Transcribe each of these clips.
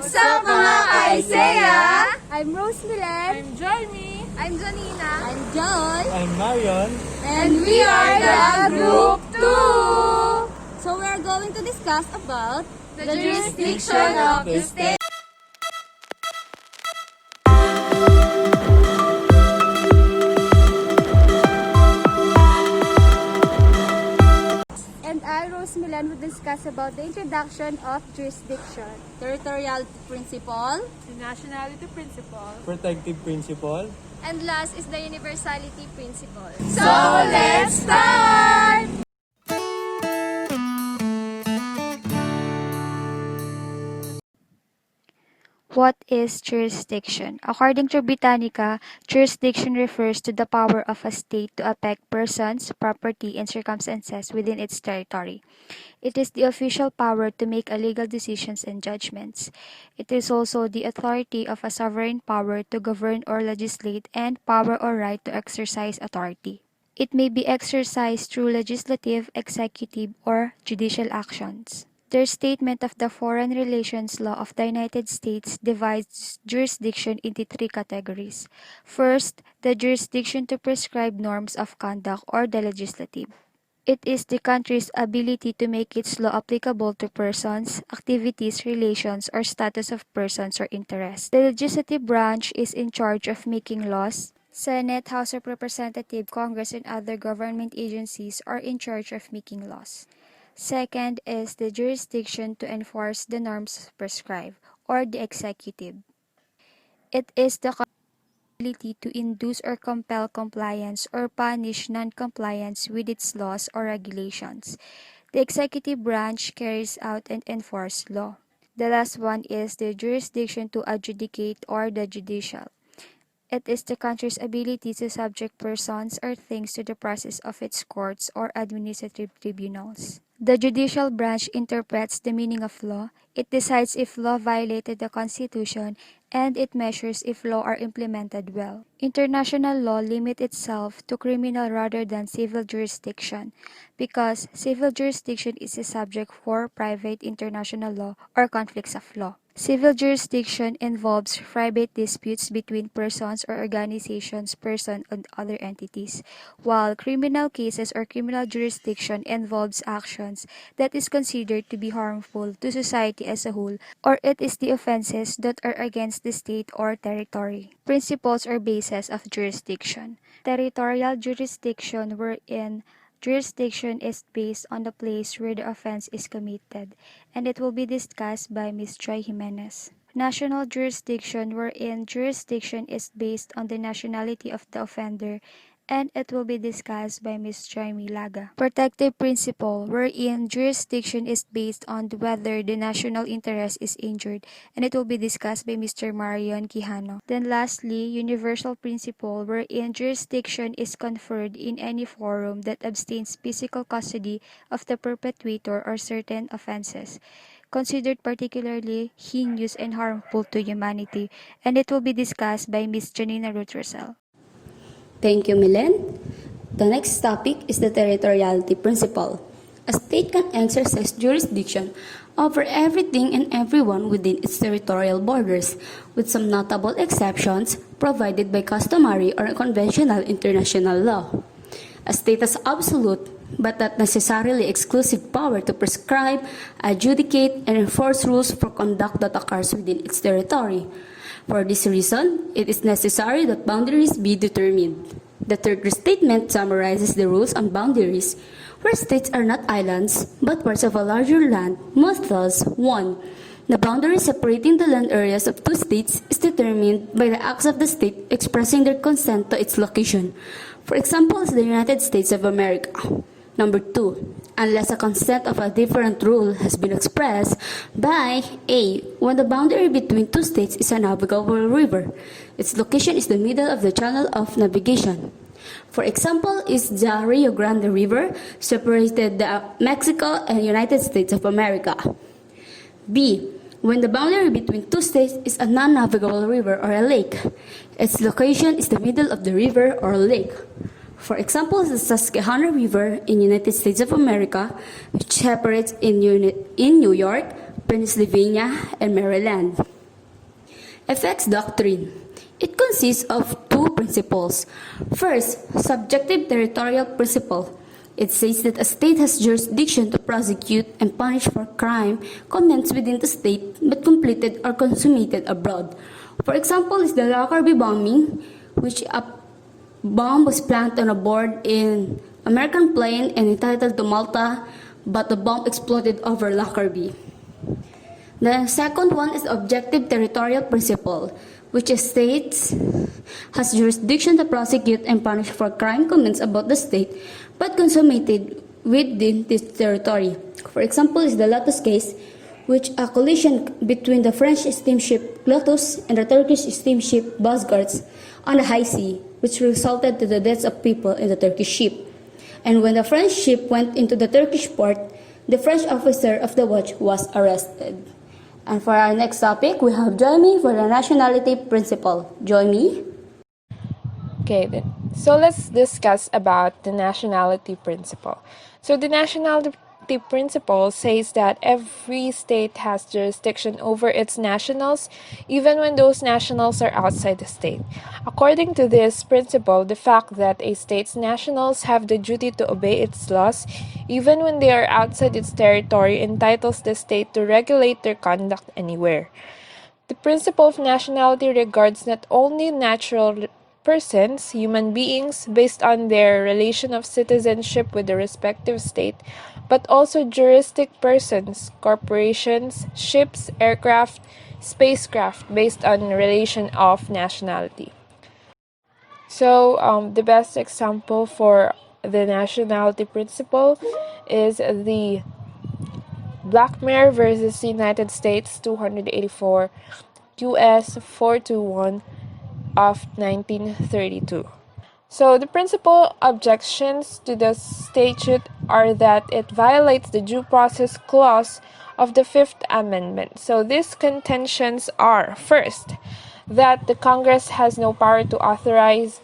What's up mga ka-ISEA? I'm Rose Milen. I'm Johnny. I'm Janina. I'm Joy. I'm Marion. And we are the Group 2. So we are going to discuss about The jurisdiction of the state. and I, Rose Milen, will discuss about the introduction of jurisdiction, territoriality principle, The nationality principle. Protective principle. and last is the universality principle. So let's start! What is jurisdiction? According to Britannica, jurisdiction refers to the power of a state to affect persons, property, and circumstances within its territory. It is the official power to make legal decisions and judgments. It is also the authority of a sovereign power to govern or legislate and power or right to exercise authority. It may be exercised through legislative, executive, or judicial actions. Their statement of the Foreign Relations Law of the United States divides jurisdiction into three categories. First, the jurisdiction to prescribe norms of conduct or the legislative. It is the country's ability to make its law applicable to persons, activities, relations, or status of persons or interests. The legislative branch is in charge of making laws. Senate, House of Representatives, Congress, and other government agencies are in charge of making laws. Second is the jurisdiction to enforce the norms prescribed, or the executive. It is the ability to induce or compel compliance or punish non-compliance with its laws or regulations. The executive branch carries out and enforces law. The last one is the jurisdiction to adjudicate, or the judicial. It is the country's ability to subject persons or things to the process of its courts or administrative tribunals. The judicial branch interprets the meaning of law. It decides if law violated the Constitution, and it measures if law are implemented well. International law limits itself to criminal rather than civil jurisdiction, because civil jurisdiction is a subject for private international law or conflicts of law. Civil jurisdiction involves private disputes between persons or organizations, persons, and other entities, while criminal cases or criminal jurisdiction involves actions that is considered to be harmful to society as a whole, or it is the offenses that are against the state or territory. Principles or bases of jurisdiction. Territorial jurisdiction, wherein jurisdiction is based on the place where the offense is committed, and it will be discussed by Ms. Joy Jimenez. National jurisdiction, wherein jurisdiction is based on the nationality of the offender, and it will be discussed by Ms. Joy Milaga. Protective principle, wherein jurisdiction is based on whether the national interest is injured, and it will be discussed by Mr. Marion Quijano. Then lastly, universal principle, wherein jurisdiction is conferred in any forum that abstains physical custody of the perpetrator or certain offenses considered particularly heinous and harmful to humanity, and it will be discussed by Ms. Janina Ruth Rosell. Thank you, Milen. The next topic is the territoriality principle. A state can exercise jurisdiction over everything and everyone within its territorial borders, with some notable exceptions provided by customary or conventional international law. A state has absolute, but not necessarily exclusive power to prescribe, adjudicate, and enforce rules for conduct that occurs within its territory. For this reason, it is necessary that boundaries be determined. The third restatement summarizes the rules on boundaries, where states are not islands, but parts of a larger land must thus 1. The boundary separating the land areas of two states is determined by the acts of the state expressing their consent to its location. For example, is the United States of America. Number 2. Unless a consent of a different rule has been expressed by A. When the boundary between two states is a navigable river, its location is the middle of the channel of navigation. For example, is the Rio Grande River separated the Mexico and United States of America. B. When the boundary between two states is a non-navigable river or a lake, its location is the middle of the river or lake. For example, the Susquehanna River in United States of America, which separates in New York, Pennsylvania, and Maryland. Effects doctrine. It consists of two principles. First, subjective territorial principle. It says that a state has jurisdiction to prosecute and punish for crime commenced within the state but completed or consummated abroad. For example, is the Lockerbie bombing, which a bomb was planted on a board in American plane and entitled to Malta, but the bomb exploded over Lockerbie. The second one is the objective territorial principle, which states has jurisdiction to prosecute and punish for crime commenced about the state but consummated within this territory. For example, is the Lotus case, which a collision between the French steamship Lotus and the Turkish steamship Bozgars on the high sea, which resulted to the deaths of people in the Turkish ship. And when the French ship went into the Turkish port, the French officer of the watch was arrested. And for our next topic, we have Joymi for the nationality principle. Joymi? Okay, then. So let's discuss about the nationality principle. So the nationality principle says that every state has jurisdiction over its nationals, even when those nationals are outside the state. According to this principle, the fact that a state's nationals have the duty to obey its laws, even when they are outside its territory, entitles the state to regulate their conduct anywhere. The principle of nationality regards not only natural persons, human beings, based on their relation of citizenship with the respective state, but also juristic persons, corporations, ships, aircraft, spacecraft, based on relation of nationality. So, the best example for the nationality principle is the Blackmare versus United States 284 US 421 of 1932. So the principal objections to the statute are that it violates the due process clause of the Fifth Amendment. So these contentions are, first, that the Congress has no power to authorize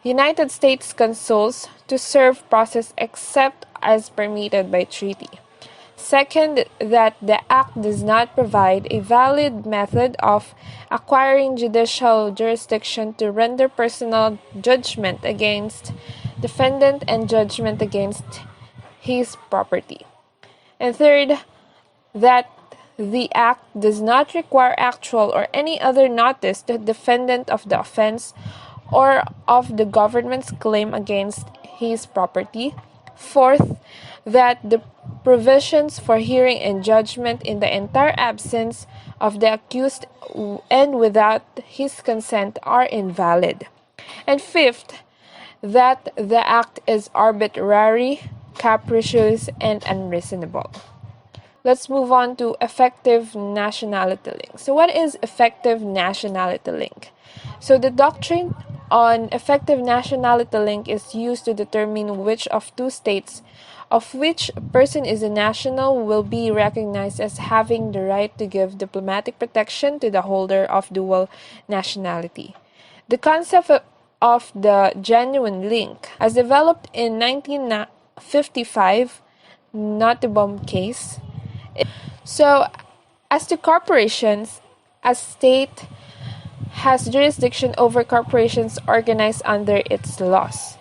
United States consuls to serve process except as permitted by treaty. Second, that the Act does not provide a valid method of acquiring judicial jurisdiction to render personal judgment against defendant and judgment against his property. And third, that the Act does not require actual or any other notice to the defendant of the offense or of the government's claim against his property. Fourth, that the provisions for hearing and judgment in the entire absence of the accused and without his consent are invalid. And fifth, that the act is arbitrary, capricious, and unreasonable. Let's move on to effective nationality link. So what is effective nationality link? So the doctrine on effective nationality link is used to determine which of two states of which a person is a national will be recognized as having the right to give diplomatic protection to the holder of dual nationality. The concept of the genuine link, as developed in 1955 Nottebohm case. So, as to corporations, a state has jurisdiction over corporations organized under its laws.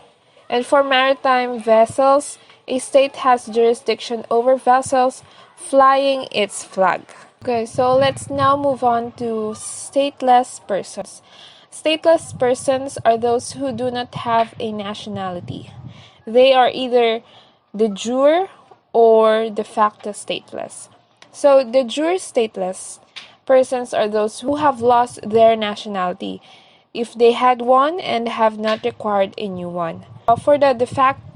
And for maritime vessels, a state has jurisdiction over vessels flying its flag. Okay, so let's now move on to stateless persons. Stateless persons are those who do not have a nationality. They are either de jure or de facto stateless. So de jure stateless persons are those who have lost their nationality if they had one and have not acquired a new one. For the de facto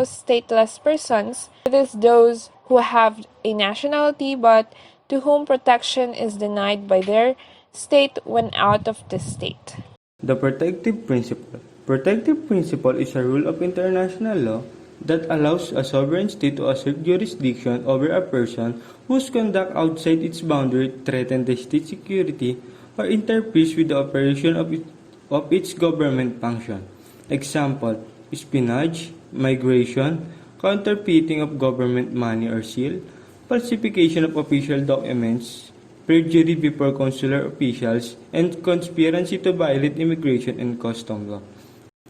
stateless persons, it is those who have a nationality but to whom protection is denied by their state when out of the state. The protective principle. Protective principle is a rule of international law that allows a sovereign state to assert jurisdiction over a person whose conduct outside its boundary threatens the state's security or interferes with the operation of its government function. Example, espionage, migration, counterfeiting of government money or seal, falsification of official documents, perjury before consular officials, and conspiracy to violate immigration and custom law.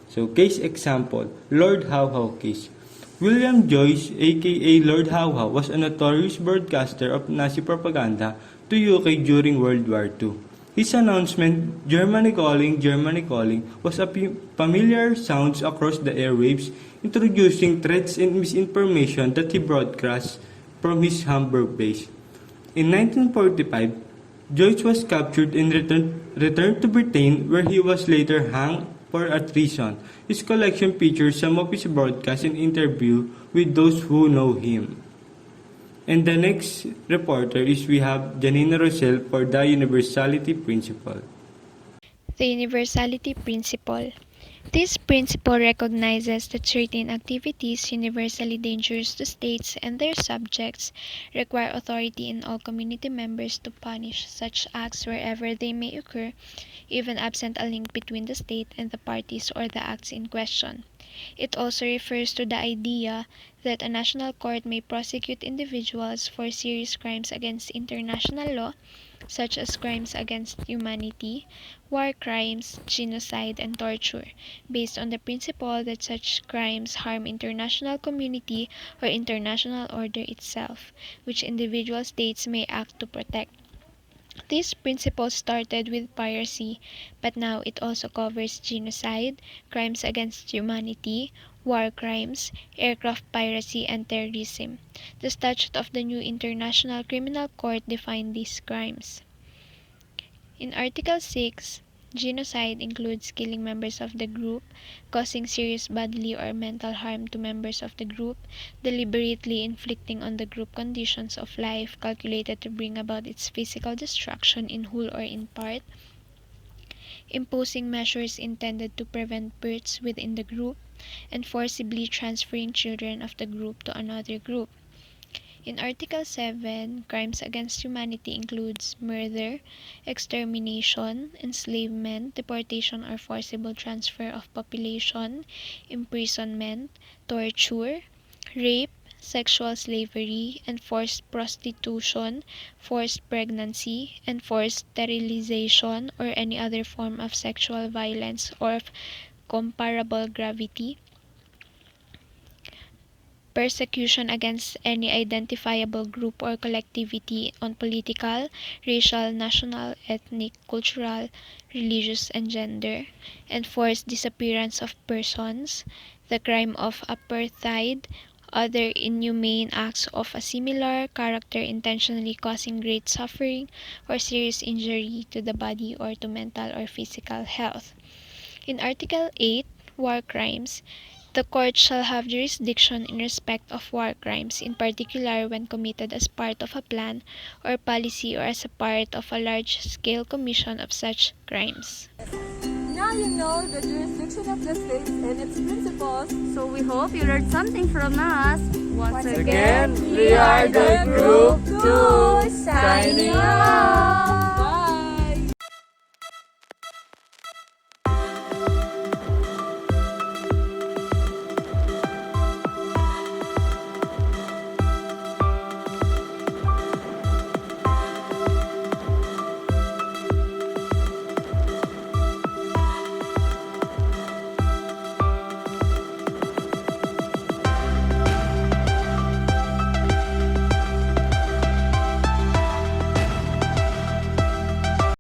So, case example, Lord How How case. William Joyce, aka Lord How How, was a notorious broadcaster of Nazi propaganda to UK during World War II. His announcement, Germany calling, was a familiar sounds across the airwaves, introducing threats and misinformation that he broadcast from his Hamburg base. In 1945, Joyce was captured and returned to Britain, where he was later hanged for a treason. His collection features some of his broadcasts and interviews with those who know him. And the next reporter is we have Janina Rosel for the Universality Principle. The universality principle. This principle recognizes that certain activities universally dangerous to states and their subjects require authority in all community members to punish such acts wherever they may occur, even absent a link between the state and the parties or the acts in question. It also refers to the idea that a national court may prosecute individuals for serious crimes against international law, such as crimes against humanity, war crimes, genocide, and torture, based on the principle that such crimes harm international community or international order itself, which individual states may act to protect. This principle started with piracy, but now it also covers genocide, crimes against humanity, war crimes, aircraft piracy, and terrorism. The statute of the new International Criminal Court defined these crimes. In Article 6, genocide includes killing members of the group, causing serious bodily or mental harm to members of the group, deliberately inflicting on the group conditions of life calculated to bring about its physical destruction in whole or in part, imposing measures intended to prevent births within the group, and forcibly transferring children of the group to another group. In Article 7, crimes against humanity includes murder, extermination, enslavement, deportation or forcible transfer of population, imprisonment, torture, rape, sexual slavery, enforced prostitution, forced pregnancy, enforced sterilization, or any other form of sexual violence or of comparable gravity, persecution against any identifiable group or collectivity on political, racial, national, ethnic, cultural, religious, and gender, enforced disappearance of persons, the crime of apartheid, other inhumane acts of a similar character intentionally causing great suffering or serious injury to the body or to mental or physical health. In Article 8, war crimes, the court shall have jurisdiction in respect of war crimes, in particular when committed as part of a plan or policy or as a part of a large-scale commission of such crimes. Now you know the jurisdiction of the states and its principles, so we hope you learned something from us. Once again, we are the Group 2 signing off!